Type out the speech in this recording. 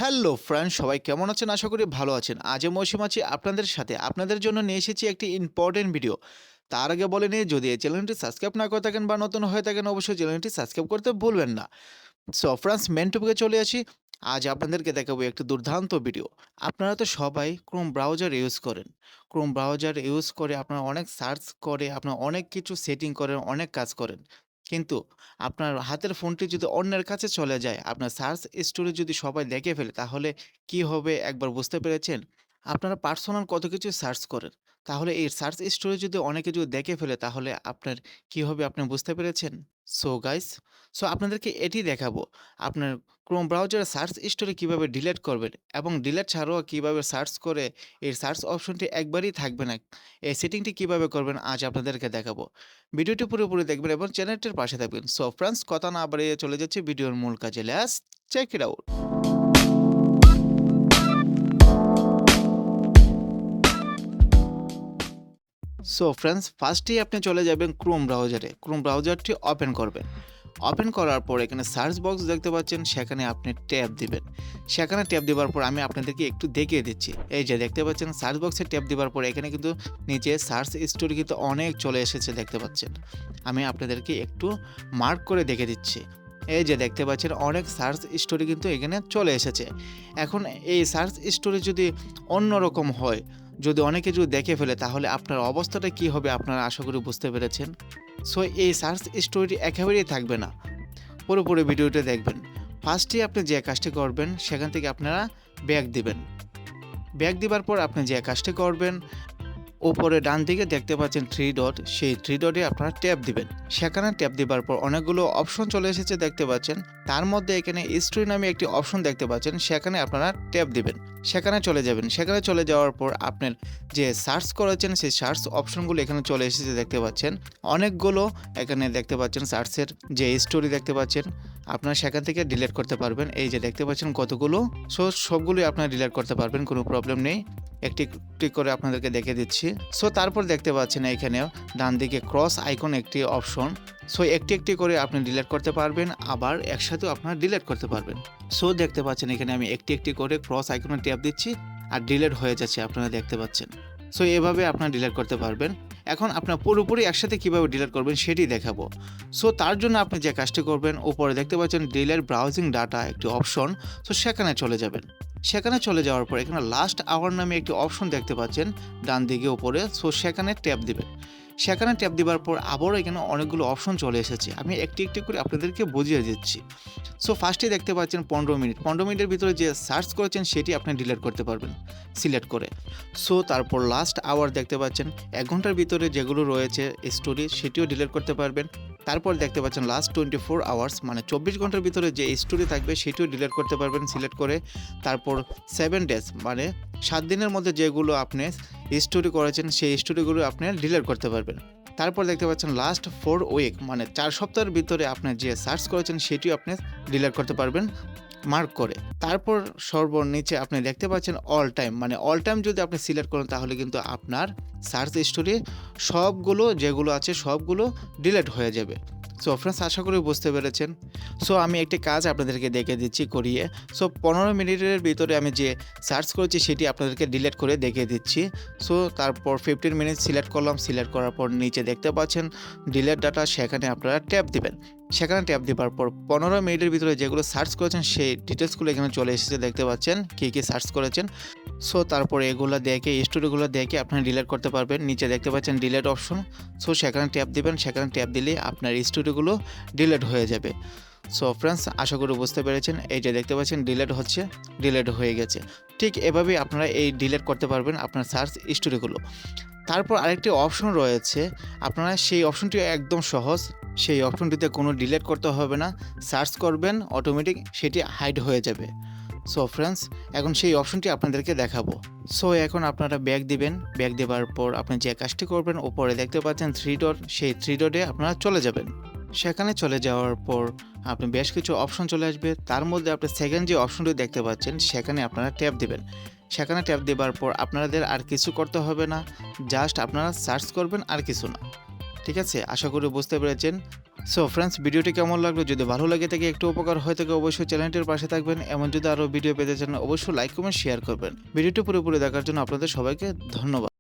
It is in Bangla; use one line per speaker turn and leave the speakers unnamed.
হ্যালো ফ্রেন্ড, সবাই কেমন আছেন? আশা করি ভালো আছেন। আজ মৌসুম আছি আপনাদের সাথে। আপনাদের জন্য নিয়ে এসেছি একটি ইম্পর্টেন্ট ভিডিও। তার আগে বলে নিই, যদি এই চ্যানেলটি সাবস্ক্রাইব না করে থাকেন বা নতুন হয়ে থাকেন, অবশ্যই চ্যানেলটি সাবস্ক্রাইব করতে ভুলবেন না। সো ফ্রেন্ডস, মেন টপিকে চলে আসি। আজ আপনাদেরকে দেখাবো একটি দুর্দান্ত ভিডিও। আপনারা তো সবাই ক্রোম ব্রাউজার ইউজ করেন। ক্রোম ব্রাউজার ইউজ করে আপনারা অনেক সার্চ করে আপনারা অনেক কিছু সেটিং করেন, অনেক কাজ করেন। কিন্তু আপনার হাতের ফোনটি যদি অন্যের কাছে চলে যায়, আপনার সার্চ স্টোরি যদি সবাই দেখে ফেলে, তাহলে কি হবে একবার বুঝতে পেরেছেন? আপনারা পার্সোনাল কত কিছু সার্চ করেন। তাহলে এই সার্চ স্টোরি যদি অনেকে যদি দেখে ফেলে, তাহলে আপনার কি হবে আপনি বুঝতে পেরেছেন? সো গাইস, আপনাদেরকে এটি দেখাবো। আপনার ক্রোম ব্রাউজারে সার্চ স্টোরি কিভাবে ডিলিট করবেন এবং ডিলিট ছাড়াও কিভাবে সার্চ করে এই সার্চ অপশনটি একবারই থাকবে না। এই সেটিংটি কিভাবে করবেন আজ আপনাদেরকে দেখাবো। ভিডিওটি পুরোপুরি দেখবেন এবং চ্যানেলটির পাশে থাকবেন। সো ফ্রেন্ডস, কথা না বাড়িয়ে চলে যাচ্ছে ভিডিওর মূল কাজে। Let's check it out. So friends, ফার্স্টেই আপনি চলে যাবেন ক্রোম ব্রাউজারে। ক্রোম ব্রাউজারটি ওপেন করবেন। ওপেন করার পর এখানে সার্চ বক্স দেখতে পাচ্ছেন, সেখানে আপনি ট্যাব দিবেন। সেখানে ট্যাব দেওয়ার পর আমি আপনাদেরকে একটু দেখিয়ে দিচ্ছি। এই যে দেখতে পাচ্ছেন, সার্চ বক্সে ট্যাব দেওয়ার পর এখানে কিন্তু নিচে সার্চ স্টোরি কিন্তু অনেক চলে এসেছে দেখতে পাচ্ছেন। আমি আপনাদেরকে একটু মার্ক করে দেখে দিচ্ছি। এই যে দেখতে পাচ্ছেন, অনেক সার্চ স্টোরি কিন্তু এখানে চলে এসেছে। এখন এই সার্চ স্টোরি যদি অন্যরকম হয়, যদি অনেকে যদি দেখে ফেলে, তাহলে আপনার অবস্থাটা কী হবে আপনারা আশা করি বুঝতে পেরেছেন। সো এই সার্চ স্টোরিটি একেবারেই থাকবে না। পুরোপুরি ভিডিওটা দেখবেন। ফার্স্টেই আপনি যে কাজটি করবেন, সেখান থেকে আপনারা ব্যাক দিবেন। ব্যাক দিবার পর আপনি যে কাজটি করবেন, উপরে ডান দিকে দেখতে পাচ্ছেন 3 ডট, সেই 3 ডটে আপনারা ট্যাপ দিবেন। সেখানে ট্যাপ দিবার পর অনেকগুলো অপশন চলে এসেছে দেখতে পাচ্ছেন। তার মধ্যে এখানে স্টোরি নামে একটি অপশন দেখতে পাচ্ছেন, সেখানে আপনারা ট্যাপ দিবেন। সেখানে চলে যাবেন। সেখানে চলে যাওয়ার পর আপনার যে সার্চ করেছেন সেই সার্চ অপশনগুলো এখানে চলে এসেছে দেখতে পাচ্ছেন। অনেকগুলো এখানে দেখতে পাচ্ছেন সার্চের যে স্টোরি দেখতে পাচ্ছেন, আপনারা সেখান থেকে ডিলিট করতে পারবেন। এই যে দেখতে পাচ্ছেন কতগুলো, সো সবগুলোই আপনারা ডিলিট করতে পারবেন, কোনো প্রবলেম নেই। একটি একটি করে আপনাদেরকে দেখে দিচ্ছি। সো তারপর দেখতে পাচ্ছেন এখানেও ডান দিকে ক্রস আইকন একটি অপশন। সো একটি একটি করে আপনি ডিলিট করতে পারবেন, আবার একসাথেও আপনারা ডিলিট করতে পারবেন। সো দেখতে পাচ্ছেন এখানে আমি একটি একটি করে ক্রস আইকনে ট্যাপ দিচ্ছি আর ডিলিট হয়ে যাচ্ছে, আপনারা দেখতে পাচ্ছেন। সো এভাবে আপনারা ডিলিট করতে পারবেন। এখন আপনার পুরোপুরি একসাথে কিভাবে ডিলিট করবেন সেটি দেখাবো। সো তার জন্য আপনি যে কাজটি করবেন, উপরে দেখতে পাচ্ছেন ডিলিট ব্রাউজিং ডাটা একটি অপশন। সো সেখানে চলে যাবেন। সেখানে চলে যাওয়ার পর এখানে লাস্ট আওয়ার নামে একটি অপশন দেখতে পাচ্ছেন ডান দিকে উপরে। সো সেখানে ট্যাপ দিবেন। সেখানে ট্যাপ দেওয়ার পর আবারও এখানে অনেকগুলো অপশন চলে এসেছে। আমি একটি একটি করে আপনাদেরকে বুঝিয়ে দিচ্ছি। সো ফার্স্টে দেখতে পাচ্ছেন 15 মিনিট। 15 মিনিটের ভিতরে যে সার্চ করেছেন সেটি আপনি ডিলিট করতে পারবেন সিলেক্ট করে। সো তারপর লাস্ট আওয়ার দেখতে পাচ্ছেন 1 ঘন্টার ভিতরে যেগুলো রয়েছে স্টোরি, সেটিও ডিলিট করতে পারবেন। তারপর দেখতে পাচ্ছেন লাস্ট 24 আওয়ার্স, মানে 24 ঘন্টার ভিতরে যে স্টোরি থাকবে সেটিও ডিলিট করতে পারবেন সিলেক্ট করে। তারপর 7 ডেজ, মানে 7 দিনের মধ্যে যেগুলো আপনি স্টোরি করেছেন সেই স্টোরিগুলো আপনি ডিলিট করতে পারবেন। তারপর দেখতে পাচ্ছেন লাস্ট 4 উইক, মানে 4 সপ্তাহের ভিতরে আপনি যে সার্চ করেছেন সেটিও আপনি ডিলিট করতে পারবেন মার্ক করে। তারপর সর্বনিচে আপনি দেখতে পাচ্ছেন অল টাইম, মানে অল টাইম যদি আপনি সিলেক্ট করেন, তাহলে কিন্তু আপনার সার্চ স্টোরি সবগুলো যেগুলো আছে সবগুলো ডিলিট হয়ে যাবে। সো ফ্রেন্ডস, আশা করি বুঝতে পেরেছেন। সো আমি একটি কাজ আপনাদেরকে দেখে দিচ্ছি করিয়ে। সো 15 মিনিটের ভিতরে আমি যে সার্চ করেছি সেটি আপনাদেরকে ডিলিট করে দেখিয়ে দিচ্ছি। সো তারপর 15 মিনিট সিলেক্ট করলাম। সিলেক্ট করার পর নিচে দেখতে পাচ্ছেন ডিলিট ডাটা, সেখানে আপনারা ট্যাপ দিবেন। সেখানে ট্যাপ দেওয়ার পর 15 মিনিটের ভিতরে যেগুলো সার্চ করেছেন সেই ডিটেলসগুলো এখানে চলে এসেছে দেখতে পাচ্ছেন, কী কী সার্চ করেছেন। সো তারপরে এগুলো দেখে স্টোরিগুলো দেখে আপনারা ডিলিট করতে পারবেন। নিচে দেখতে পাচ্ছেন ডিলিট অপশন। সো সেখানে ট্যাপ দিবেন। সেখানে ট্যাপ দিলে আপনার স্টোরিগুলো ডিলিট হয়ে যাবে। সো ফ্রেন্ডস, আশা করি বুঝতে পেরেছেন। এই যে দেখতে পাচ্ছেন ডিলিট হচ্ছে, ডিলিট হয়ে গেছে। ঠিক এভাবেই আপনারা এই ডিলিট করতে পারবেন আপনার সার্চ স্টোরিগুলো। তারপর আরেকটি অপশন রয়েছে, আপনারা সেই অপশনটি একদম সহজ। সেই অপশনটিতে কোনো ডিলিট করতে হবে না, সার্চ করবেন অটোমেটিক সেটি হাইড হয়ে যাবে। সো ফ্রেন্ডস, এখন সেই অপশনটি আপনাদেরকে দেখাবো। সো এখন আপনারা ব্যাক দিবেন। ব্যাক দেওয়ার পর আপনি যে কাজটি করবেন, উপরে দেখতে পাচ্ছেন 3 ডট, সেই 3 ডটে আপনারা চলে যাবেন। সেখানে চলে যাওয়ার পর আপনি বেশ কিছু অপশন চলে আসবে। তার মধ্যে আপনি সেকেন্ড যে অপশনটি দেখতে পাচ্ছেন সেখানে আপনারা ট্যাপ দিবেন। সেখানে ট্যাপ দেওয়ার পর আপনাদের আর কিছু করতে হবে না, জাস্ট আপনারা সার্চ করবেন আর কিছু না। ঠিক আছে, আশা করি বুঝতে পেরেছেন। সো ফ্রেন্ডস, ভিডিওটি কেমন লাগলো? যদি ভালো লাগে থাকে, একটু উপকার হয়ে থাকে, অবশ্যই চ্যানেলটির পাশে থাকবেন। এমন যদি আরও ভিডিও পেতে চান অবশ্যই লাইক কমেন্ট শেয়ার করবেন। ভিডিওটি পুরোপুরি দেখার জন্য আপনাদের সবাইকে ধন্যবাদ।